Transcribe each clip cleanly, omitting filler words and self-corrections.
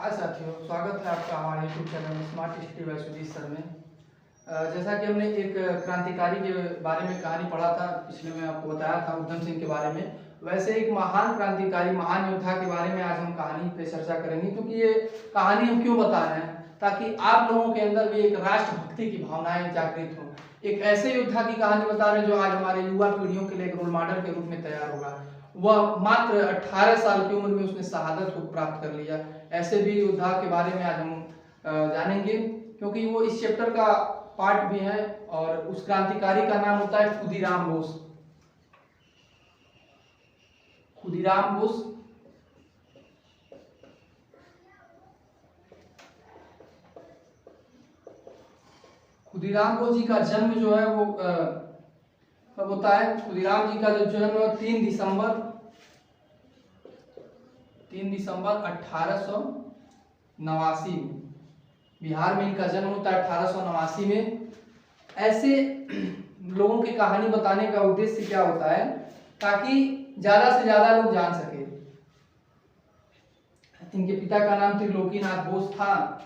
हाय साथियों, स्वागत है आपका हमारे YouTube channel smart study by Sujeet sir में। जैसा कि हमने एक क्रांतिकारी के बारे में कहानी पढ़ा था, पिछले में आपको बताया था उधम सिंह के बारे में, वैसे एक महान क्रांतिकारी, महान योद्धा के बारे में आज हम कहानी पे चर्चा करेंगे। क्योंकि ये कहानी हम क्यों बता रहे हैं, ताकि आप लोगों के अंदर भी एक राष्ट्रभक्ति की भावनाएं जागृत हो। एक ऐसे योद्धा की कहानी बता रहे हैं जो आज हमारे युवा पीढ़ियों के लिए एक रोल मॉडल के रूप में तैयार होगा। वह मात्र 18 साल की उम्र में उसने शहादत को प्राप्त कर लिया। ऐसे भी योद्धा के बारे में आज हम जानेंगे, क्योंकि वो इस चैप्टर का पार्ट भी है। और उस क्रांतिकारी का नाम होता है खुदीराम बोस। खुदीराम बोस खुदीराम बोस जी का जन्म जो है वो कब होता है। खुदीराम जी का जो जन्म है 3 दिसंबर 1889 में बिहार में इनका जन्म होता है 1889 में। ऐसे लोगों की कहानी बताने का उद्देश्य क्या होता है, ताकि ज्यादा से ज्यादा लोग जान सके। इनके पिता का नाम त्रिलोकीनाथ बोस था।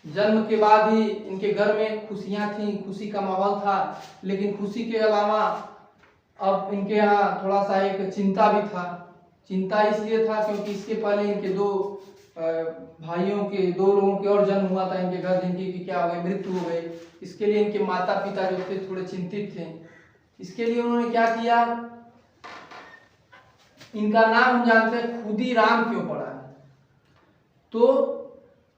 जन्म के बाद ही इनके घर में खुशियां थी, खुशी का माहौल था। लेकिन खुशी के अलावा अब इनके यहाँ थोड़ा सा एक चिंता भी था। चिंता इसलिए था क्योंकि इसके पहले इनके दो भाइयों के, 2 लोगों के और जन्म हुआ था इनके घर, जिनकी की क्या हो गई, मृत्यु हो गई। इसके लिए इनके माता पिता जो थे थोड़े चिंतित थे। इसके लिए उन्होंने क्या किया, इनका नाम हम जानते हैं खुदीराम क्यों पड़ा है। तो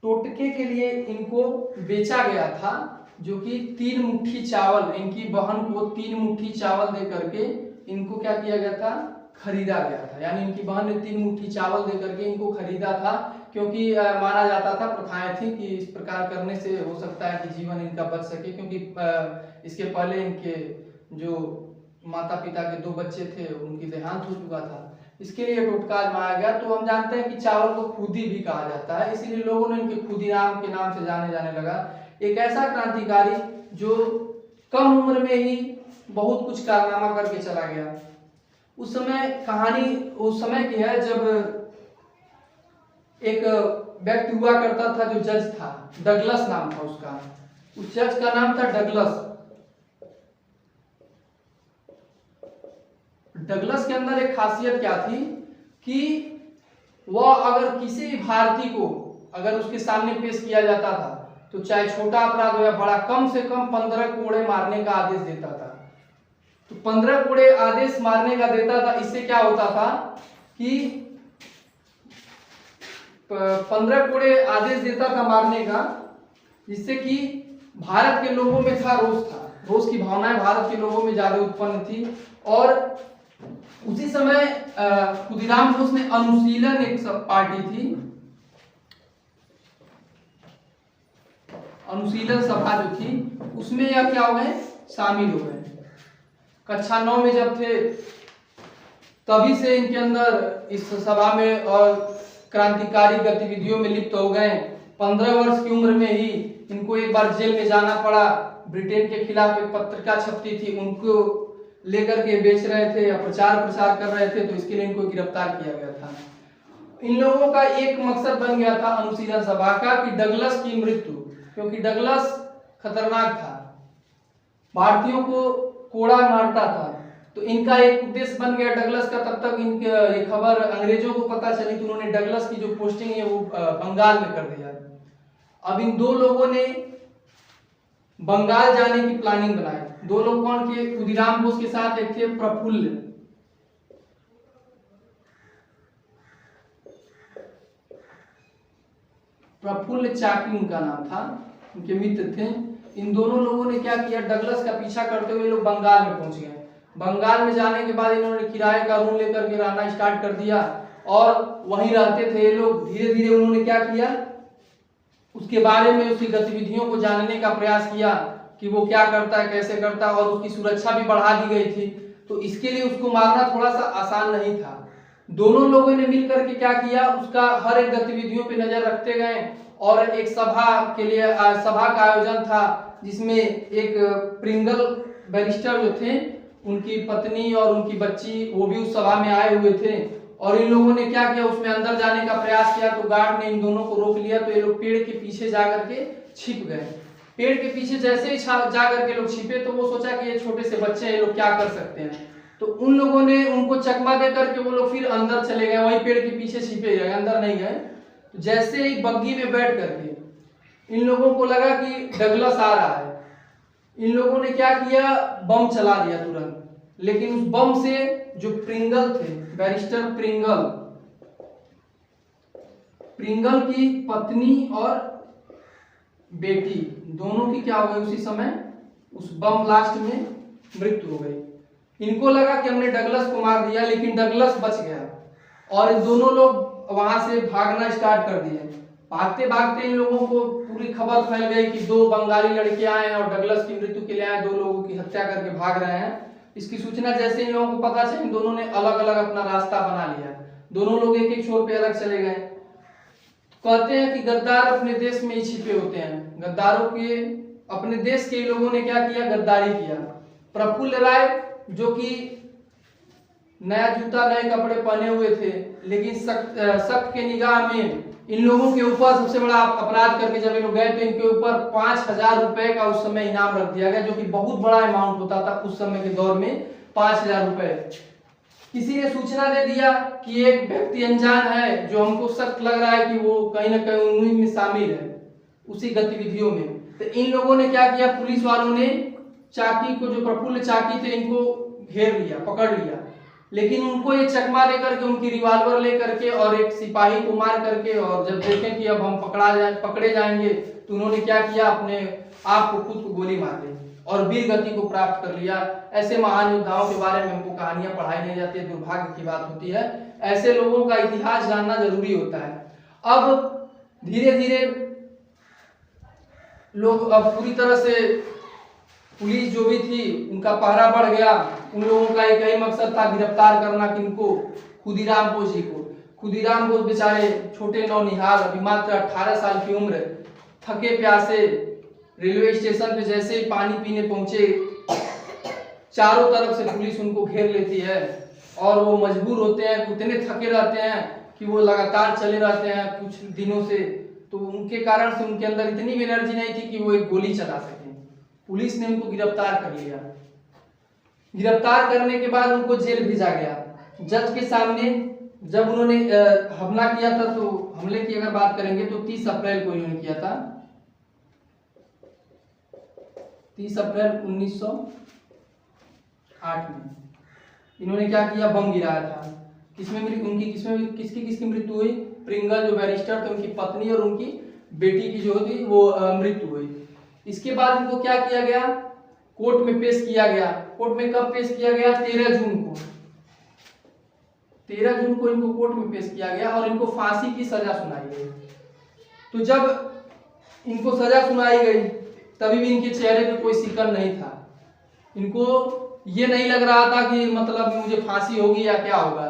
टोटके के लिए इनको बेचा गया था, जो कि 3 मुट्ठी चावल, इनकी बहन को 3 मुट्ठी चावल दे करके इनको क्या किया गया था, खरीदा गया था। यानी इनकी बहन ने 3 मुट्ठी चावल दे करके इनको खरीदा था, क्योंकि माना जाता था, प्रथाएं थी कि इस प्रकार करने से हो सकता है कि जीवन इनका बच सके। क्योंकि इसके पहले इनके जो माता पिता के 2 बच्चे थे उनकी देहांत हो चुका था। इसके लिए टोटका आजमाया गया। तो हम जानते हैं कि चावल को खुदी भी कहा जाता है, इसीलिए लोगों ने इनके खुदीराम के नाम से जाने लगा। एक ऐसा क्रांतिकारी जो कम उम्र में ही बहुत कुछ कारनामा करके चला गया। उस समय कहानी उस समय की है जब एक व्यक्ति हुआ करता था जो जज था, डगलस नाम था उसका। उस जज का नाम था डगलस। डगलस के अंदर एक खासियत क्या थी कि वह अगर किसी भी भारतीय को अगर उसके सामने पेश किया जाता था, तो चाहे छोटा अपराध हो या बड़ा, कम से कम 15 कोड़े मारने का आदेश देता था। तो 15 कोड़े आदेश मारने का देता था। इससे क्या होता था कि 15 कोड़े आदेश देता था मारने का, जिससे कि भारत के लोगों में था रोष की भावनाएं भारत के लोगों में ज्यादा उत्पन्न थी। और उसी समय खुदीराम बोस ने अनुशीलन, एक पार्टी थी, अनुशीलन सभा जो थी, उसमें यह क्या हो गए, शामिल हो गए। कक्षा 9 में जब थे तभी से इनके अंदर इस सभा में और क्रांतिकारी गतिविधियों में लिप्त हो गए। 15 वर्ष की उम्र में ही इनको एक बार जेल में जाना पड़ा। ब्रिटेन के खिलाफ एक पत्रिका छपती थी, उनको लेकर के बेच रहे थे या प्रचार कर रहे थे, तो इसके लिए इनको गिरफ्तार किया गया था। इन लोगों का एक मकसद बन गया था अनुशीलन सभा का कि डगलस की मृत्यु, क्योंकि डगलस खतरनाक था, भारतीयों को कोड़ा मारता था। तो इनका एक उद्देश्य बन गया डगलस का। तब तक इनके ये खबर अंग्रेजों को पता चली, तो उन्होंने डगलस की जो पोस्टिंग है वो बंगाल में कर दिया। अब इन 2 लोगों ने बंगाल जाने की प्लानिंग बनाई। 2 लोग कौन थे, खुदीराम बोस के साथ एक थे प्रफुल्ल चाकी उनका नाम था, उनके मित्र थे। इन दोनों लोगों ने क्या किया, डगलस का पीछा करते हुए लोग बंगाल में पहुंच गए। बंगाल में जाने के बाद इन्होंने किराए का रूम लेकर के रहना स्टार्ट कर दिया और वहीं रहते थे ये लोग। धीरे धीरे उन्होंने क्या किया, उसके बारे में, उसकी गतिविधियों को जानने का प्रयास किया कि वो क्या करता है, कैसे करता है, और उसकी सुरक्षा भी बढ़ा दी गई थी। तो इसके लिए उसको मारना थोड़ा सा आसान नहीं था। दोनों लोगों ने मिलकर के क्या किया, उसका हर एक गतिविधियों पे नजर रखते गए। और एक सभा के लिए सभा का आयोजन था, जिसमें एक प्रिंगल बैरिस्टर जो थे, उनकी पत्नी और उनकी बच्ची, वो भी उस सभा में आए हुए थे। और इन लोगों ने क्या किया, उसमें अंदर जाने का प्रयास किया तो गार्ड ने इन दोनों को रोक लिया। तो ये लोग पेड़ के पीछे जा करके छिप गए। पेड़ के पीछे जैसे ही जा करके लोग छिपे तो वो सोचा कि ये छोटे से बच्चे हैं, ये लोग क्या कर सकते हैं। तो उन लोगों ने उनको चकमा दे करके वो लोग फिर अंदर चले गए, वही पेड़ के पीछे छिपे गए, अंदर नहीं गए। तो जैसे ही बग्गी में बैठ करके इन लोगों को लगा कि डगलस आ रहा है, इन लोगों ने क्या किया, बम चला दिया तुरंत। लेकिन उस बम से जो प्रिंगल थे, बैरिस्टर प्रिंगल की पत्नी और बेटी दोनों की क्या हो गई उसी समय, उस बम ब्लास्ट में मृत्यु हो गई। इनको लगा कि हमने डगलस को मार दिया, लेकिन डगलस बच गया और इन दोनों लोग वहां से भागना स्टार्ट कर दिए। भागते भागते इन लोगों को पूरी खबर फैल गई कि 2 बंगाली लड़के आए हैं और डगलस की मृत्यु के लिए आए, 2 लोगों की हत्या करके भाग रहे हैं। इसकी सूचना जैसे इन लोगों को पता चली, इन दोनों ने अलग अलग अपना रास्ता बना लिया। दोनों लोग एक एक छोर पे अलग चले गए। कहते हैं कि गद्दार अपने देश में ही छिपे होते हैं। गद्दारों के अपने देश के लोगों ने क्या किया, गद्दारी किया। प्रफुल्ल राय जो कि नया जूता नए कपड़े पहने हुए थे, लेकिन सख्त के निगाह में इन लोगों के ऊपर सबसे बड़ा अपराध करके जब ये लोग गए तो इनके ऊपर 5000 रुपए का उस समय इनाम रख दिया गया, जो कि बहुत बड़ा अमाउंट होता था उस समय के दौर में, 5000 रुपए। किसी ने सूचना दे दिया कि एक व्यक्ति अनजान है जो हमको सख्त लग रहा है कि वो कहीं ना कहीं उन्हीं में शामिल है, उसी गतिविधियों में। तो इन लोगों ने क्या किया, पुलिस वालों ने चाकी को, जो प्रफुल्ल चाकी थे, इनको घेर लिया, पकड़ लिया। लेकिन उनको ये चकमा देकर के, उनकी रिवॉल्वर लेकर के और एक सिपाही को मार करके, और जब देखें कि अब हम पकड़े जाएंगे तो उन्होंने क्या किया, अपने आप को खुद को गोली मार दी और वीर गति को प्राप्त कर लिया। ऐसे महान योद्धाओं के बारे में हमको कहानियां पढ़ाई नहीं जाती है, दुर्भाग्य की बात होती है। ऐसे लोगों का इतिहास जानना जरूरी होता है। अब धीरे धीरे लोग अब पूरी तरह से, पुलिस जो भी थी उनका पहरा बढ़ गया। उन लोगों का एक ही मकसद था, गिरफ्तार करना किनको, खुदीराम बोस जी को। खुदीराम बोस बेचारे छोटे नौनिहाल, अभी मात्र 18 साल की उम्र, थके प्यासे रेलवे स्टेशन पे जैसे ही पानी पीने पहुंचे, चारों तरफ से पुलिस उनको घेर लेती है और वो मजबूर होते हैं, उतने थके रहते हैं कि वो लगातार चले रहते हैं कुछ दिनों से। तो उनके कारण से उनके अंदर इतनी भी एनर्जी नहीं थी कि वो एक गोली चला सके। पुलिस ने उनको गिरफ्तार कर लिया। गिरफ्तार करने के बाद उनको जेल भेजा गया। जज के सामने जब उन्होंने हमला किया था, तो हमले की अगर बात करेंगे तो 30 अप्रैल को इन्होंने किया था, 30 अप्रैल 1908 में इन्होंने क्या किया, बम गिराया था। किसकी मृत्यु हुई, प्रिंगल जो बैरिस्टर थे उनकी पत्नी और उनकी बेटी की जो थी वो मृत्यु हुई। इसके बाद इनको क्या किया गया, कोर्ट में पेश किया गया। कोर्ट में कब पेश किया गया, 13 जून को। 13 जून को इनको कोर्ट में पेश किया गया और इनको फांसी की सजा सुनाई गई। तो जब इनको सजा सुनाई गई तभी भी इनके चेहरे पे कोई शिकन नहीं था। इनको ये नहीं लग रहा था कि मतलब मुझे फांसी होगी या क्या होगा।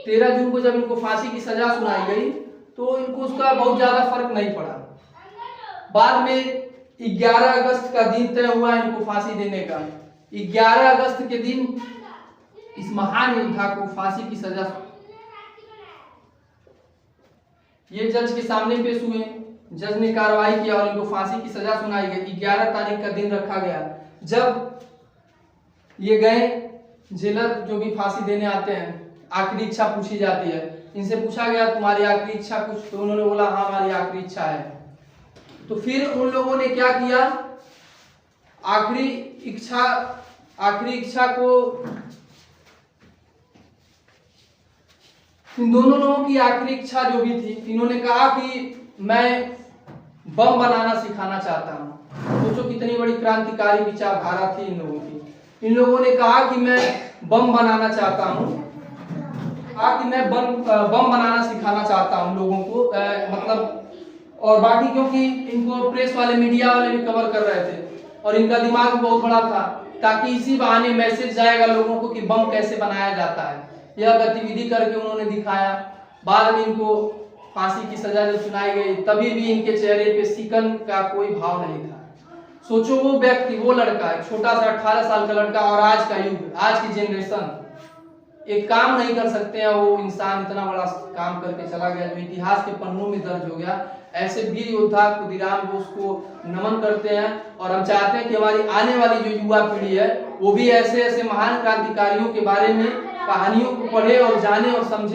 13 जून को जब इनको फांसी की सजा सुनाई गई तो इनको उसका बहुत ज्यादा फर्क नहीं पड़ा। बाद में 11 अगस्त का दिन तय हुआ इनको फांसी देने का। 11 अगस्त के दिन इस महान योद्धा को फांसी की सजा, ये जज के सामने पेश हुए, जज ने कार्रवाई किया और इनको फांसी की सजा सुनाई गई। 11 तारीख का दिन रखा गया। जब ये गए, जेलर जो भी फांसी देने आते हैं, आखिरी इच्छा पूछी जाती है। इनसे पूछा गया तुम्हारी आखिरी इच्छा कुछ, तो उन्होंने बोला हाँ हमारी आखिरी इच्छा है। तो फिर उन लोगों ने क्या किया, आखिरी इच्छा को, इन दोनों लोगों की आखिरी इच्छा जो भी थी, इन्होंने कहा कि मैं बम बनाना सिखाना चाहता हूँ। सोचो कितनी बड़ी क्रांतिकारी विचारधारा थी इन लोगों की। इन लोगों ने कहा कि मैं बम बनाना चाहता हूँ, कि मैं बम बनाना सिखाना चाहता हूँ लोगों को, मतलब। और बाकी क्योंकि इनको प्रेस वाले, मीडिया वाले भी कवर कर रहे थे और इनका दिमाग बहुत बड़ा था, ताकि इसी बहाने मैसेज जाएगा लोगों को कि बम कैसे बनाया जाता है। यह गतिविधि करके उन्होंने दिखाया। बाद में इनको फांसी की सजा जब सुनाई गई तभी भी इनके चेहरे पे शिकन का कोई भाव नहीं था। सोचो वो व्यक्ति, वो लड़का, एक छोटा सा 18 साल का लड़का, और आज का युग, आज की जनरेशन, एक काम नहीं कर सकते हैं, वो इंसान इतना बड़ा काम करके चला गया जो इतिहास के पन्नों में दर्ज हो गया। ऐसे वीर योद्धा खुदीराम बोस को नमन करते हैं और हम चाहते हैं कि हमारी आने वाली जो युवा पीढ़ी है वो भी ऐसे ऐसे महान क्रांतिकारियों के बारे में कहानियों को पढ़े और जाने और समझे।